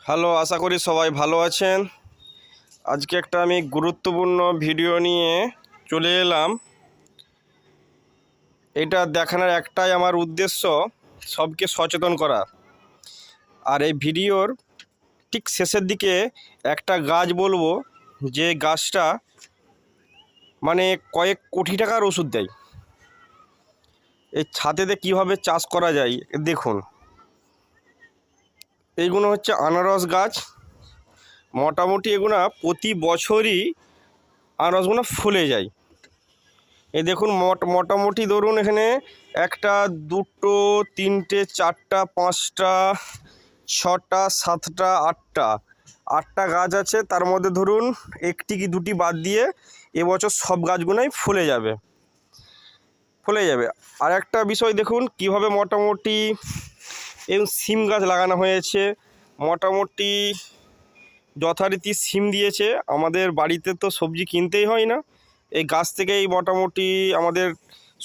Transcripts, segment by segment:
Hello, আশা করি সবাই ভালো আছেন। আজকে একটা আমি গুরুত্বপূর্ণ ভিডিও নিয়ে চলে এলাম। এটা দেখানোর একটাই আমার উদ্দেশ্য, সবকে সচেতন করা। আর এই ভিডিওর ঠিক শেষের দিকে একটা গাছ বলবো, যে গাছটা মানে কয়েক কোটি টাকার ওষুধ দেয়। এই ছাদেতে কীভাবে চাষ করা যায় দেখুন। এইগুলো হচ্ছে আনারস গাছ। মোটামুটি এগুলো প্রতি বছরই আনারসগুলো ফুলে যায়। এই দেখুন মোটামুটি ধরুন এখানে একটা, দুটো, তিনটে, চারটা, পাঁচটা, ছটা, সাতটা, আটটা গাছ আছে। তার মধ্যে ধরুন একটি কি দুটি বাদ দিয়ে এবছর সব গাছগুলোই ফুলে যাবে। আর একটা বিষয় দেখুন কীভাবে মোটামুটি এই সিম গাছ লাগানো হয়েছে। মোটামুটি যথারীতি সিম দিয়েছে। আমাদের বাড়িতে তো সবজি কিনতেই হয় না, এই গাছ থেকেই মোটামুটি আমাদের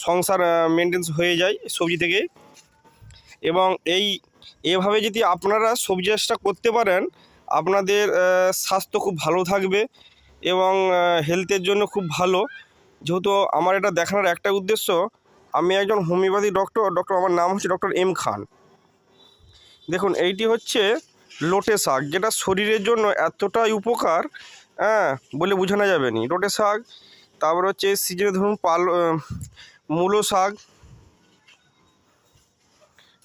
সংসার মেনটেন্স হয়ে যায় সবজি থেকে। এবং এভাবে যদি আপনারা সবজি চাষটা করতে পারেন, আপনাদের স্বাস্থ্য খুব ভালো থাকবে এবং হেলথের জন্য খুব ভালো। যেহেতু আমার এটা দেখানোর একটা উদ্দেশ্য, আমি একজন হোমিওপ্যাথি ডক্টর আমার নাম হচ্ছে ডক্টর এম খান। দেখুন এইটি হচ্ছে লোটে শাক, যেটা শরীরের জন্য এতটাই উপকার বলে বোঝানো যাবে না। লোটে শাক, তারপর হচ্ছে সিজনে ধরুন মূলো শাক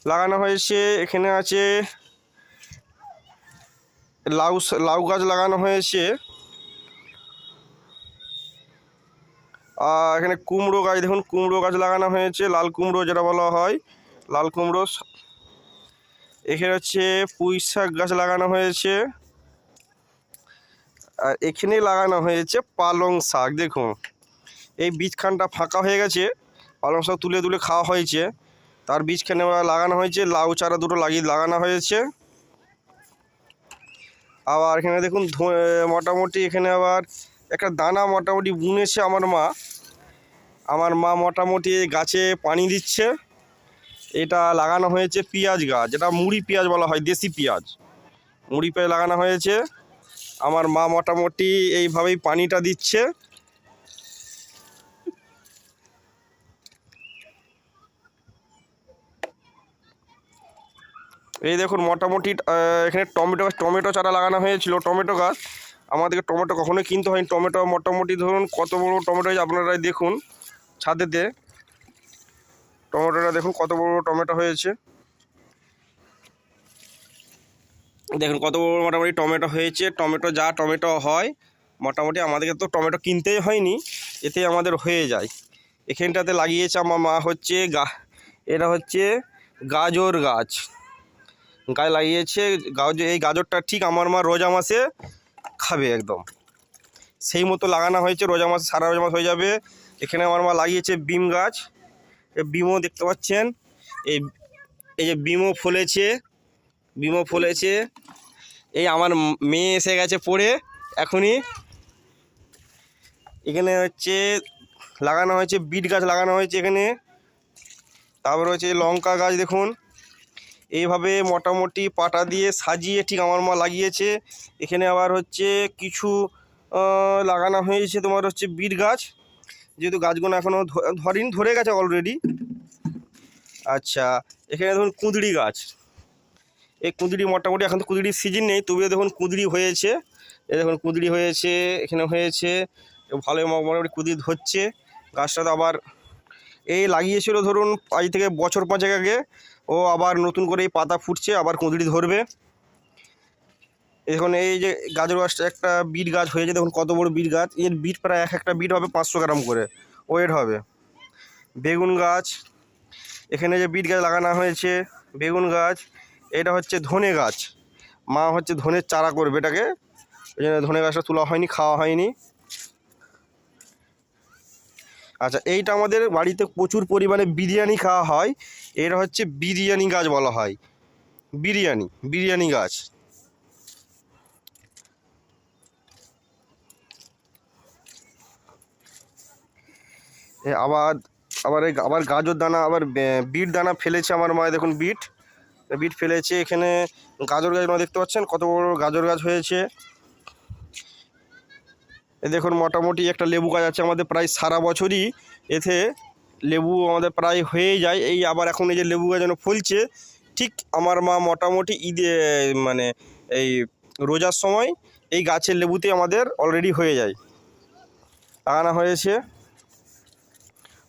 লাগানো হয়েছে। এখানে আছে লাউ গাছ লাগানো হয়েছে। আর এখানে কুমড়ো গাছ দেখুন, কুমড়ো গাছ লাগানো হয়েছে, লাল কুমড়ো যেটা বলা হয়, লাল কুমড়ো। এখানে হচ্ছে পুঁই শাক গাছ লাগানো হয়েছে। আর এখানে লাগানো হয়েছে পালং শাক। দেখুন এই বীজখানটা ফাঁকা হয়ে গেছে, পালং শাক তুলে তুলে খাওয়া হয়েছে। তার বীজখানে লাগানো হয়েছে, লাউ চারা দুটো লাগানো হয়েছে। আবার এখানে দেখুন মোটামুটি এখানে আবার একটা দানা মোটামুটি বুনেছে আমার মা মোটামুটি গাছে পানি দিচ্ছে। এটা লাগানো হয়েছে পেঁয়াজ গাছ, যেটা মুড়ি পেঁয়াজ বলা হয়, দেশি পেঁয়াজ, মুড়ি পেঁয়াজ লাগানো হয়েছে। আমার মা মোটামুটি এইভাবেই পানিটা দিচ্ছে। এই দেখুন মোটামুটি এখানে টমেটো চারা লাগানো হয়েছিল, টমেটো গাছ। আমাদেরকে টমেটো কখনোই কিনতে হয়নি। টমেটো মোটামুটি ধরুন কত বড় টমেটো হয়েছে আপনারাই দেখুন। ছাদেতে টমেটোটা দেখুন কত বড় টমেটো হয়েছে। দেখুন কত বড় মোটামুটি টমেটো হয়েছে। টমেটো হয় মোটামুটি আমাদেরকে তো টমেটো কিনতেই হয়নি, এতেই আমাদের হয়ে যায়। এখানটাতে লাগিয়েছে আমার মা হচ্ছে এটা হচ্ছে গাজর গাছ লাগিয়েছে। এই গাজরটা ঠিক আমার মা রোজা মাসে খাবে একদম, সেই মতো লাগানো হয়েছে। রোজা মাসে সারা রোজা মাস হয়ে যাবে। এখানে আমার মা লাগিয়েছে বিম গাছ। এই বিমও দেখতে পাচ্ছেন, এই যে বিমও ফলেছে। এই আমার মেয়ে এসে গেছে পড়ে এখনই। এখানে হচ্ছে লাগানো হয়েছে বিট গাছ লাগানো হয়েছে এখানে। তারপর হচ্ছে লঙ্কা গাছ দেখুন, এইভাবে মোটামুটি পাটা দিয়ে সাজিয়ে ঠিক আমার মা লাগিয়েছে। এখানে আবার হচ্ছে কিছু লাগানো হয়েছে তোমার হচ্ছে বিট গাছ, যেহেতু গাছগুলো এখনও ধরে গেছে অলরেডি। আচ্ছা, এখানে দেখুন কুঁদরি গাছ। এই কুঁদরি মোটামুটি এখন তো কুঁদরির সিজন নেই, তবুও দেখুন কুঁদরি হয়েছে। দেখুন কুঁদরি হয়েছে, এখানে হয়েছে ভালো মোটামুটি কুঁদরি ধরছে। গাছটা তো আবার লাগিয়েছিল ধরুন আজ থেকে বছর 5 আগে, ও আবার নতুন করে এই পাতা ফুটছে, আবার কুঁদরি ধরবে। এখন এই যে গাজর গাছটা একটা বিট গাছ হয়েছে, দেখুন কত বড় বিট গাছ। এর বিট প্রায় একটা বিট হবে 500 গ্রাম করে ওয়েট হবে। বেগুন গাছ, এখানে যে বিট গাছ লাগানো হয়েছে, বেগুন গাছ। এটা হচ্ছে ধনে গাছ, মা হচ্ছে ধনের চারা করবে এটাকে, ওই জন্য ধনে গাছটা তোলা হয়নি, খাওয়া হয়নি। আচ্ছা, এইটা আমাদের বাড়িতে প্রচুর পরিমাণে বিরিয়ানি খাওয়া হয়। এটা হচ্ছে বিরিয়ানি গাছ বলা হয়, বিরিয়ানি গাছ। আবার গাজর দানা, আবার বিট দানা ফেলেছে আমার মা। দেখুন বিট বিট ফেলেছে। এখানে গাজর গাছ আপনারা দেখতে পাচ্ছেন, কত বড় গাজর গাছ হয়েছে। এ দেখুন মোটামুটি একটা লেবু গাছ আছে আমাদের, প্রায় সারা বছরই এতে লেবু আমাদের প্রায় হয়েই যায়। এই আবার এখন এই যে লেবু গাছ যেন ফলছে, ঠিক আমার মা মোটামুটি ঈদে মানে এই রোজার সময় এই গাছের লেবুতে আমাদের অলরেডি হয়ে যায়, লাগানো হয়েছে।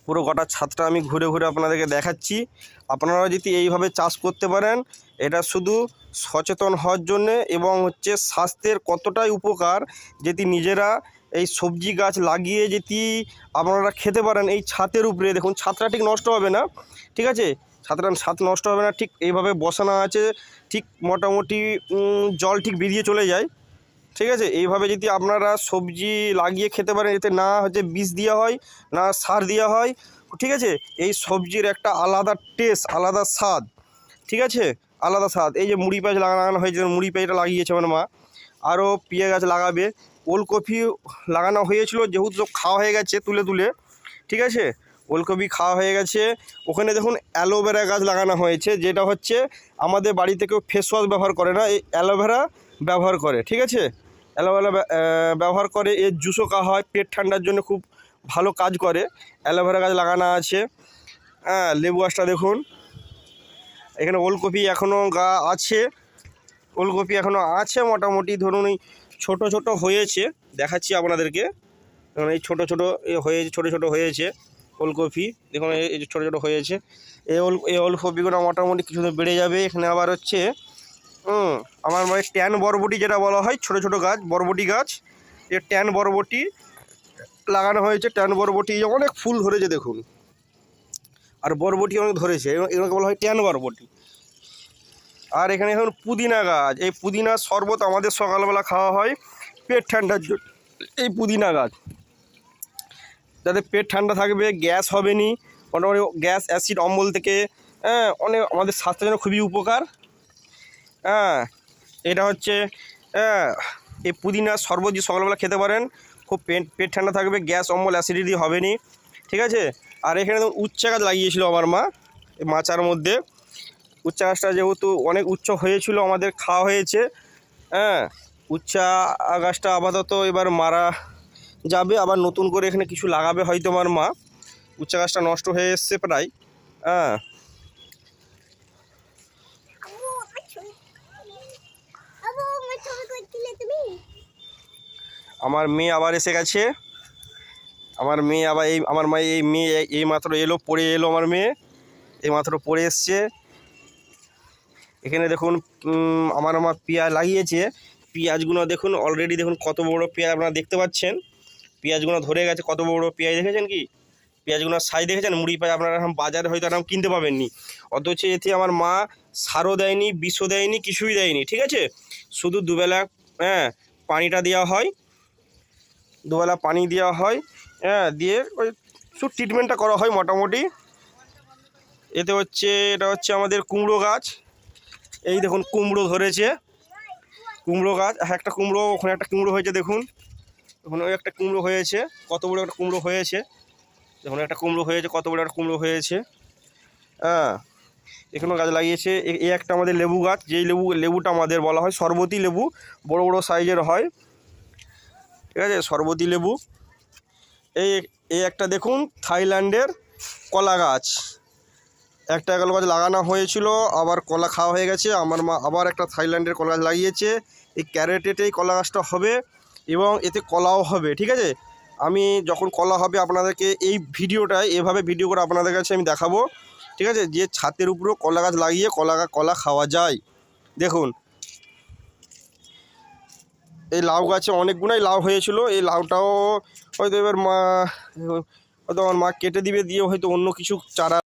পুরো গোটা ছাদটা আমি ঘুরে ঘুরে আপনাদেরকে দেখাচ্ছি। আপনারা যদি এইভাবে চাষ করতে পারেন, এটা শুধু সচেতন হওয়ার জন্যে এবং হচ্ছে স্বাস্থ্যের কতটাই উপকার, যদি নিজেরা এই সবজি গাছ লাগিয়ে যদি আপনারা খেতে পারেন এই ছাদের উপরে। দেখুন ছাদটা ঠিক নষ্ট হবে না, ঠিক আছে, ছাদ নষ্ট হবে না, ঠিক এইভাবে বসানো আছে, ঠিক মোটামুটি জল ঠিক বেরিয়ে চলে যায়, ঠিক আছে। এইভাবে যদি আপনারা সবজি লাগিয়ে খেতে পারেন, এতে না হচ্ছে বিষ দেওয়া হয়, না সার দেওয়া হয়, ঠিক আছে। এই সবজির একটা আলাদা টেস্ট, আলাদা স্বাদ, ঠিক আছে, আলাদা স্বাদ। এই যে মুড়ি পেঁয়াজ লাগানো হয়েছে, মুড়ি পেঁয়াজটা লাগিয়েছে আমার মা, আরও পেঁয়াজ গাছ লাগাবে। ওলকপি লাগানো হয়েছিল, যেহেতু সব খাওয়া হয়ে গেছে তুলে তুলে, ঠিক আছে, ওলকপি খাওয়া হয়ে গেছে। ওখানে দেখুন অ্যালোভেরা গাছ লাগানো হয়েছে, যেটা হচ্ছে আমাদের বাড়িতে কেউ ফেস ওয়াশ ব্যবহার করে না, এই অ্যালোভেরা ব্যবহার করে, ঠিক আছে। অ্যালোভেরা ব্যবহার করে, এর জুসও খাওয়া হয়, পেট ঠান্ডার জন্য খুব ভালো কাজ করে। অ্যালোভেরা গাছ লাগানো আছে। হ্যাঁ, লেবু গাছটা দেখুন। এখানে ওলকপি এখনও আছে, ওলকপি এখনও আছে মোটামুটি, ধরুন এই ছোটো ছোটো হয়েছে, দেখাচ্ছি আপনাদেরকে। দেখুন এই ছোটো ছোটো হয়েছে, ছোটো ছোটো হয়েছে ওলকপি, দেখুন এই যে ছোটো ছোটো হয়েছে। এই ওলকপিগুলো মোটামুটি কিছুদিন বেড়ে যাবে। এখানে আবার হচ্ছে আমার মানে ট্যান বরবটি যেটা বলা হয়, ছোটো ছোটো গাছ, বরবটি গাছ, এই ট্যান বরবটি লাগানো হয়েছে। ট্যান বরবটি অনেক ফুল ধরেছে দেখুন, আর বরবটি অনেক ধরেছে, এগুলোকে বলা হয় ট্যান বরবটি। আর এখানে এখন পুদিনা গাছ, এই পুদিনার শরবত আমাদের সকালবেলা খাওয়া হয় পেট ঠান্ডার জন্য। এই পুদিনা গাছ যাতে পেট ঠান্ডা থাকবে, গ্যাস হবে নি, মোটামুটি গ্যাস অ্যাসিড অম্বল থেকে, হ্যাঁ, অনেক আমাদের স্বাস্থ্যের জন্য খুবই উপকার। হ্যাঁ, এটা হচ্ছে এই পুদিনার শরবত যদি সকালবেলা খেতে পারেন, খুব পেট ঠান্ডা থাকবে, গ্যাস অম্বল অ্যাসিডিটি হবে নি, ঠিক আছে। আর এখানে উচ্চা গাছ লাগিয়েছিল আমার মা এই মাচার মধ্যে। উচ্চা গাছটা যেহেতু অনেক উচ্চ হয়েছিল, আমাদের খাওয়া হয়েছে। হ্যাঁ, উচ্চা গাছটা আপাতত এবার মারা যাবে, আবার নতুন করে এখানে কিছু লাগাবে হয়তো আমার মা। উচ্চা গাছটা নষ্ট হয়ে এসছে প্রায়। হ্যাঁ, আমার মেয়ে আবার এসে গেছে। আমার মেয়ে আবার আমার মেয়ে এই মাত্র এলো, পড়ে এলো, আমার মেয়ে এই মাত্র পড়ে এসছে। এখানে দেখুন আমার মা পেঁয়াজ লাগিয়েছে, পেঁয়াজগুলো দেখুন অলরেডি, দেখুন কত বড় পেঁয়াজ আপনারা দেখতে পাচ্ছেন, পেঁয়াজগুলো ধরে গেছে, কত বড় পেঁয়াজ দেখেছেন কি, পেঁয়াজগুলোর সাইজ দেখেছেন। মুড়ি পেঁয়াজ আপনারা এখন বাজারে হয়তো এরকম কিনতে পাবেননি, অথচ এতে আমার মা সারও দেয়নি, বিষও দেয়নি, কিছুই দেয়নি, ঠিক আছে। শুধু দুবেলা পানিটা দেওয়া হয়, দুবেলা পানি দেওয়া হয়, দিয়ে ওই শুধু ট্রিটমেন্টটা করা হয় মোটামুটি। এতে হচ্ছে, এটা হচ্ছে আমাদের কুমড়ো গাছ, এই দেখুন কুমড়ো ধরেছে, কুমড়ো গাছ, একটা কুমড়ো, ওখানে একটা কুমড়ো হয়েছে দেখুন, ওখানে ওই একটা কুমড়ো হয়েছে, কত বড় একটা কুমড়ো হয়েছে, দেখুন একটা কুমড়ো হয়েছে, কত বড় একটা কুমড়ো হয়েছে। হ্যাঁ, এখানেও গাছ লাগিয়েছে। এই একটা আমাদের লেবু গাছ, যেই লেবুটা আমাদের বলা হয় শরবতী লেবু, বড় বড় সাইজের হয়, ঠিক আছে, শরবতী লেবু। এই একটা দেখুন থাইল্যান্ডের কলা গাছ, একটা কলা গাছ লাগানো হয়েছিল, আবার কলা খাওয়া হয়ে গেছে। আমার মা আবার একটা থাইল্যান্ডের কলা গাছ লাগিয়েছে। এই ক্যারেটেই কলা গাছটা হবে এবং এতে কলাও হবে, ঠিক আছে। আমি যখন কলা হবে আপনাদেরকে এই ভিডিওটায় এভাবে ভিডিও করে আপনাদের কাছে আমি দেখাবো, ঠিক আছে, যে ছাদের উপরেও কলা গাছ লাগিয়ে কলা খাওয়া যায়। দেখুন এই লাউ গাছে অনেকগুলোই লাউ হয়েছিল, এই লাউটাও হয়তো এবার আমার মা কেটে দিবে, দিয়ে হয়তো অন্য কিছু চারা